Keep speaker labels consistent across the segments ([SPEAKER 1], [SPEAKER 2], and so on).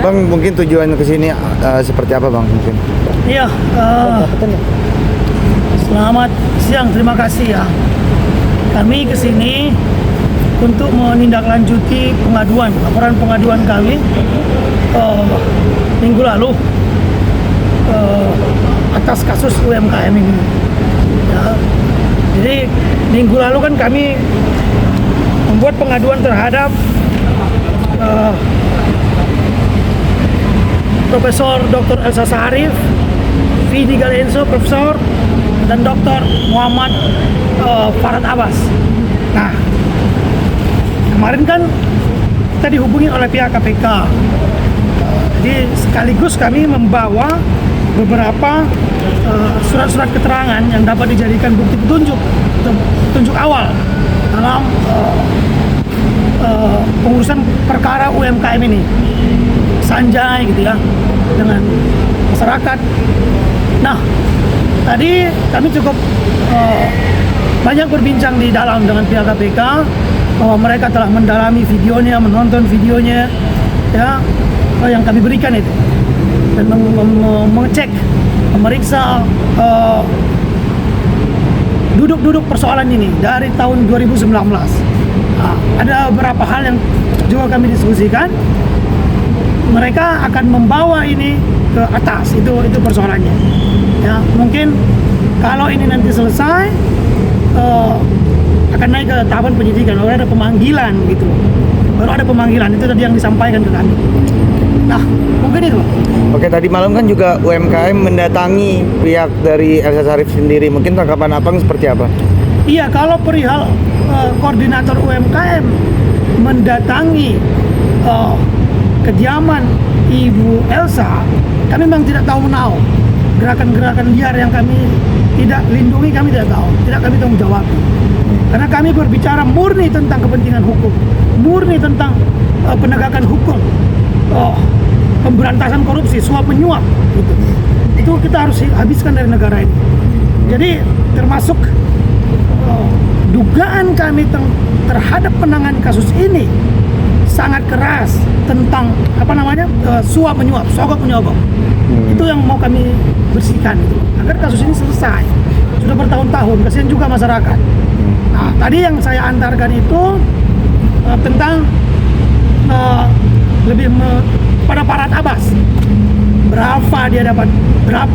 [SPEAKER 1] Bang, mungkin tujuan ke sini seperti apa Bang mungkin?
[SPEAKER 2] Iya, selamat siang, terima kasih ya. Kami ke sini untuk menindaklanjuti laporan pengaduan kami minggu lalu atas kasus UMKM ini. Ya, jadi minggu lalu kan kami membuat pengaduan terhadap Profesor Dr. Elsa Sarif, Vidi Galenso, Profesor, dan Dr. Muhammad Farad Abbas. Nah, kemarin kan kita dihubungi oleh pihak KPK. Jadi sekaligus kami membawa beberapa surat-surat keterangan yang dapat dijadikan bukti petunjuk awal dalam pengurusan perkara UMKM ini, sanjay gitu ya, dengan masyarakat. Nah, tadi kami cukup banyak berbincang di dalam dengan pihak KPK bahwa mereka telah mendalami videonya, menonton videonya, ya, yang kami berikan itu, dan mengecek, memeriksa duduk persoalan ini dari tahun 2019. Nah, ada beberapa hal yang juga kami diskusikan. Mereka akan membawa ini ke atas, itu persoalannya. Ya, mungkin kalau ini nanti selesai akan naik ke tahapan penyidikan, baru ada pemanggilan gitu. Baru ada pemanggilan, itu tadi yang disampaikan ke kami. Nah, mungkin itu.
[SPEAKER 1] Oke, tadi malam kan juga UMKM mendatangi pihak dari Elsa Sarif sendiri. Mungkin tanggapan Abang seperti apa?
[SPEAKER 2] Iya, kalau perihal koordinator UMKM mendatangi kediaman Ibu Elsa, kami memang tidak tahu menahu. Gerakan-gerakan liar yang kami tidak lindungi, kami tidak tahu, tidak kami tanggung jawab. Karena kami berbicara murni tentang kepentingan hukum, murni tentang penegakan hukum, pemberantasan korupsi, suap menyuap, gitu. Itu kita harus habiskan dari negara ini. Jadi termasuk dugaan kami terhadap penanganan kasus ini sangat keras tentang suap menyuap, sogok menyogok. Itu yang mau kami bersihkan itu, agar kasus ini selesai. Sudah bertahun-tahun, kasihan juga masyarakat. Nah, tadi yang saya antarkan itu tentang pada Farad Abbas, berapa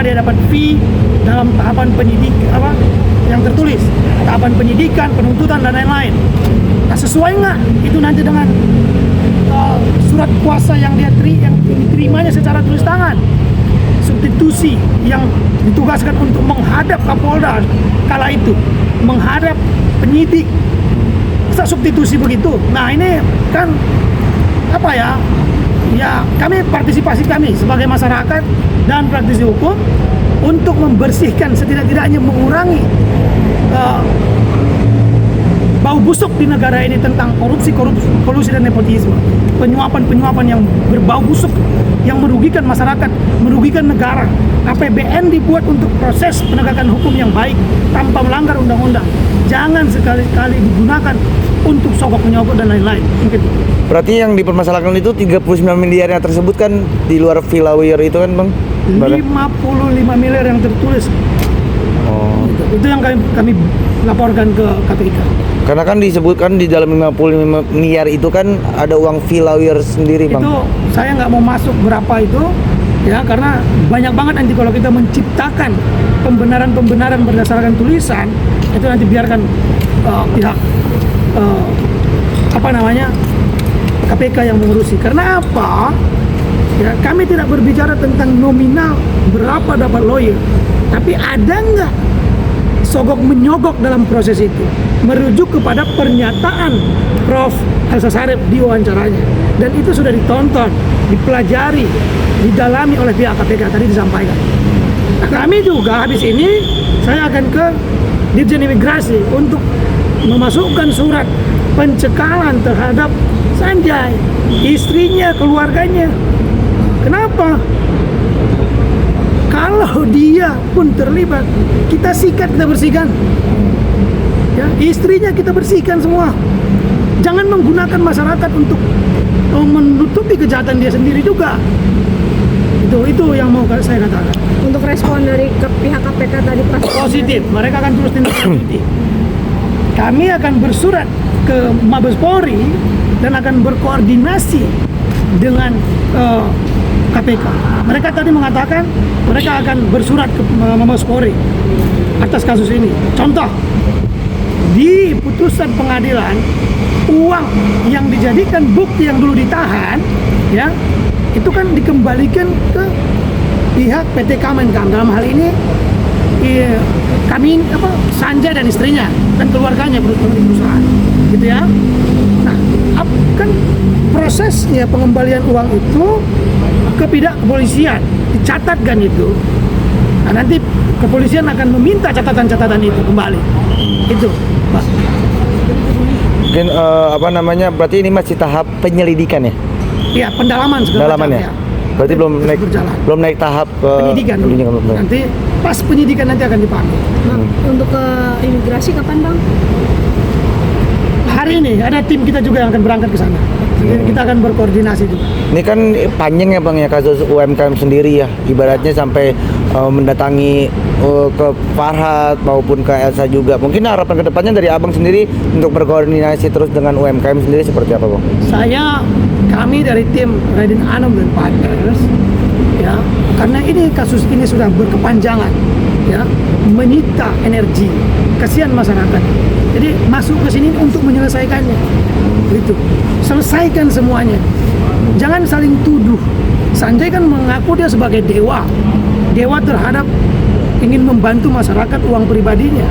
[SPEAKER 2] dia dapat fee dalam tahapan penyidikan yang tertulis, tahapan penyidikan, penuntutan dan lain-lain. Nah, sesuai nggak itu nanti dengan surat kuasa yang diterimanya secara tulis tangan, substitusi yang ditugaskan untuk menghadap Kapolda kala itu, menghadap penyidik, masa substitusi begitu. Nah, ini kan ya kami partisipasi kami sebagai masyarakat dan praktisi hukum untuk membersihkan, setidak-tidaknya mengurangi bau busuk di negara ini tentang kolusi dan nepotisme, penyuapan yang berbau busuk, yang merugikan masyarakat, merugikan negara. APBN dibuat untuk proses penegakan hukum yang baik tanpa melanggar undang-undang. Jangan sekali-kali digunakan untuk sogok menyogok dan lain-lain. Mungkin.
[SPEAKER 1] Berarti yang dipermasalahkan itu 39 miliar yang tersebut kan di luar Vilawir itu kan Bang?
[SPEAKER 2] 55 miliar yang tertulis.
[SPEAKER 1] Oh.
[SPEAKER 2] Itu yang kami laporkan ke KPK.
[SPEAKER 1] Karena kan disebutkan di dalam 55 miliar itu kan ada uang Vilawir sendiri Bang.
[SPEAKER 2] Itu saya nggak mau masuk berapa itu, ya, karena banyak banget nanti kalau kita menciptakan pembenaran berdasarkan tulisan, itu nanti biarkan pihak KPK yang mengurusi. Karena apa? Ya, kami tidak berbicara tentang nominal berapa dapat lawyer, tapi ada nggak sogok menyogok dalam proses itu, merujuk kepada pernyataan Prof. Elsa Sarif di wawancaranya, dan itu sudah ditonton, dipelajari, didalami oleh pihak KPK, tadi disampaikan. Nah, kami juga habis ini saya akan ke Dirjen Imigrasi untuk memasukkan surat pencekalan terhadap Sanjay, istrinya, keluarganya. Kenapa? Kalau dia pun terlibat, kita sikat, kita bersihkan. Ya, istrinya kita bersihkan semua. Jangan menggunakan masyarakat untuk menutupi kejahatan dia sendiri juga. Itu yang mau saya katakan.
[SPEAKER 3] Untuk respon dari pihak KPK tadi pas
[SPEAKER 2] Positif, mereka akan terus tindak lanjuti. Kami akan bersurat ke Mabes Polri dan akan berkoordinasi dengan KPK. Mereka tadi mengatakan mereka akan bersurat ke Mabes Polri atas kasus ini. Contoh, di putusan pengadilan, uang yang dijadikan bukti yang dulu ditahan, ya, itu kan dikembalikan ke pihak PT Kemenkam. Dalam hal ini kami Sanjay dan istrinya dan keluarganya perusahaan, gitu ya. Nah, kan prosesnya pengembalian uang itu ke pihak kepolisian, dicatatkan itu. Nah, nanti kepolisian akan meminta catatan-catatan itu kembali. Itu, Pak.
[SPEAKER 1] Mungkin berarti ini masih tahap penyelidikan ya?
[SPEAKER 2] Ya, pendalaman segala
[SPEAKER 1] Pendalaman
[SPEAKER 2] macam,
[SPEAKER 1] ya? Berarti
[SPEAKER 2] berjalan.
[SPEAKER 1] belum naik tahap
[SPEAKER 2] Penyidikan dulu.
[SPEAKER 1] belum.
[SPEAKER 2] Nanti pas penyidikan nanti akan dipanggil.
[SPEAKER 3] Bang, untuk ke imigrasi kapan bang?
[SPEAKER 2] Hari ini ada tim kita juga yang akan berangkat ke sana. Jadi kita akan berkoordinasi juga.
[SPEAKER 1] Ini kan panjang ya Bang ya kasus UMKM sendiri ya. Ibaratnya sampai mendatangi ke Farhad maupun ke Elsa juga. Mungkin harapan kedepannya dari Abang sendiri untuk berkoordinasi terus dengan UMKM sendiri seperti apa Bang?
[SPEAKER 2] Kami dari tim Raden Anom dan Partners, ya, karena kasus ini sudah berkepanjangan, ya, menyita energi, kasihan masyarakat. Jadi masuk ke sini untuk menyelesaikannya, gitu. Selesaikan semuanya. Jangan saling tuduh. Sanjay kan mengaku dia sebagai dewa terhadap ingin membantu masyarakat uang pribadinya.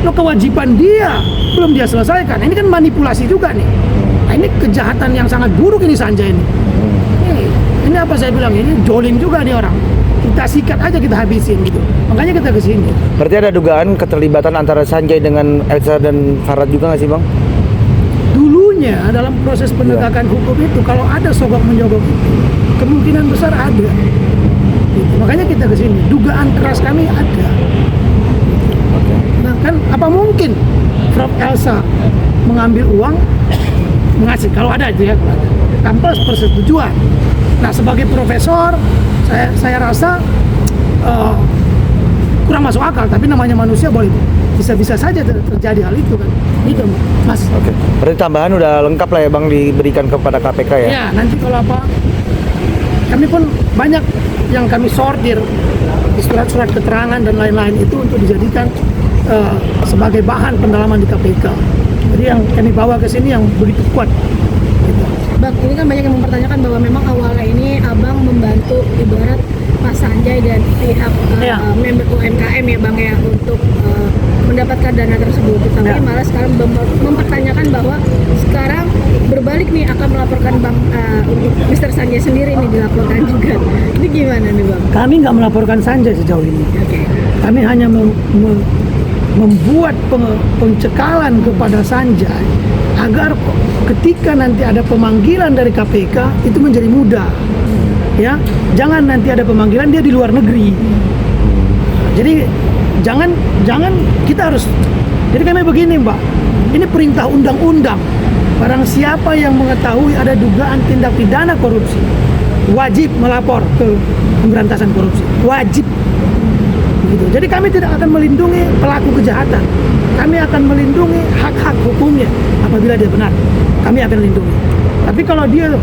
[SPEAKER 2] Lo kewajiban dia belum dia selesaikan. Ini kan manipulasi juga nih. Nah, ini kejahatan yang sangat buruk ini Sanjay ini. Ini apa saya bilang ini jolim juga nih orang. Kita sikat aja, kita habisin gitu. Makanya kita ke sini.
[SPEAKER 1] Berarti ada dugaan keterlibatan antara Sanjay dengan Elsa dan Farhad juga nggak sih Bang?
[SPEAKER 2] Dulunya dalam proses penegakan hukum itu kalau ada sogok menyogok itu kemungkinan besar ada. Gitu. Makanya kita ke sini. Dugaan keras kami ada. Nah, kan apa mungkin Prof Elsa mengambil uang mengasih kalau ada itu ya tanpa persetujuan. Nah, sebagai profesor saya rasa kurang masuk akal, tapi namanya manusia boleh bisa saja terjadi hal itu kan. Itu Mas.
[SPEAKER 1] Oke. Berarti tambahan udah lengkap lah ya Bang diberikan kepada KPK ya?
[SPEAKER 2] Ya, nanti kalau apa kami pun banyak yang kami sortir di surat-surat keterangan dan lain-lain itu untuk dijadikan sebagai bahan pendalaman di KPK. Jadi yang kami bawa ke sini yang begitu kuat. Gitu.
[SPEAKER 3] Bang, ini kan banyak yang mempertanyakan bahwa memang awalnya ini Abang membantu ibarat Pak Sanjay dan pihak member UMKM ya Bang ya untuk mendapatkan dana tersebut. Tapi malah sekarang mempertanyakan bahwa sekarang berbalik nih akan melaporkan Bang untuk Mr. Sanjay sendiri ini dilaporkan juga. Ini gimana nih Bang?
[SPEAKER 2] Kami nggak melaporkan Sanjay sejauh ini.
[SPEAKER 3] Oke.
[SPEAKER 2] Kami hanya membuat pencekalan kepada Sanjay agar ketika nanti ada pemanggilan dari KPK itu menjadi mudah. Ya, jangan nanti ada pemanggilan dia di luar negeri. Jadi jangan kita harus. Jadi kami begini Mbak, ini perintah undang-undang. Barang siapa yang mengetahui ada dugaan tindak pidana korupsi wajib melapor ke pemberantasan korupsi, wajib. Gitu. Jadi kami tidak akan melindungi pelaku kejahatan, kami akan melindungi hak-hak hukumnya apabila dia benar, kami akan lindungi. Tapi kalau dia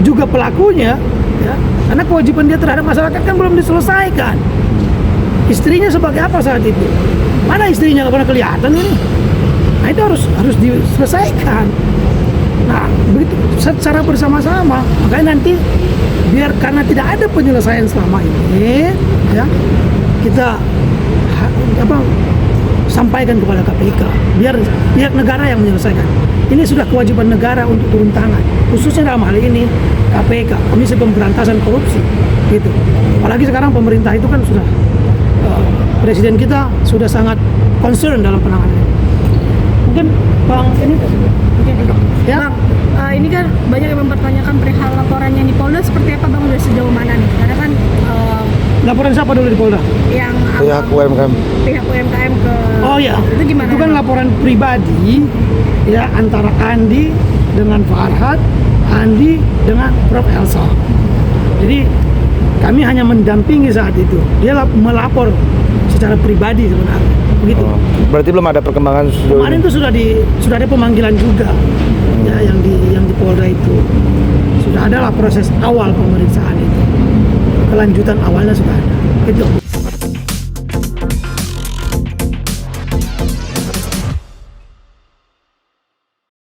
[SPEAKER 2] juga pelakunya, ya, karena kewajiban dia terhadap masyarakat kan belum diselesaikan. Istrinya sebagai apa saat itu? Mana istrinya nggak pernah kelihatan ini? Nah itu harus diselesaikan. Nah begitu secara bersama-sama. Makanya nanti biar karena tidak ada penyelesaian selama ini, ya kita sampaikan kepada KPK biar pihak negara yang menyelesaikan. Ini sudah kewajiban negara untuk turun tangan, khususnya dalam hal ini KPK, Komisi Pemberantasan Korupsi, gitu. Apalagi sekarang pemerintah itu kan sudah presiden kita sudah sangat concern dalam penanganan. Mungkin Bang ini ya.
[SPEAKER 3] Bang, ini kan banyak yang mempertanyakan perihal laporannya di Polda seperti apa Bang, udah sejauh mana nih? Karena kan
[SPEAKER 2] laporan siapa dulu di Polda?
[SPEAKER 3] Yang
[SPEAKER 1] Pihak UMKM.
[SPEAKER 3] Pihak UMKM ke.
[SPEAKER 2] Oh ya,
[SPEAKER 3] Itu gimana?
[SPEAKER 2] Itu kan laporan pribadi ya antara Andi dengan Farhad Andi dengan Prof Elsa. Jadi kami hanya mendampingi saat itu. Dia melapor secara pribadi sebenarnya. Begitu.
[SPEAKER 1] Oh, berarti belum ada perkembangan sejauh
[SPEAKER 2] Kemarin
[SPEAKER 1] ini?
[SPEAKER 2] itu sudah ada pemanggilan juga, ya yang di Polda itu sudah ada lah proses awal pemeriksaan itu, kelanjutan awalnya sudah ada. Itu.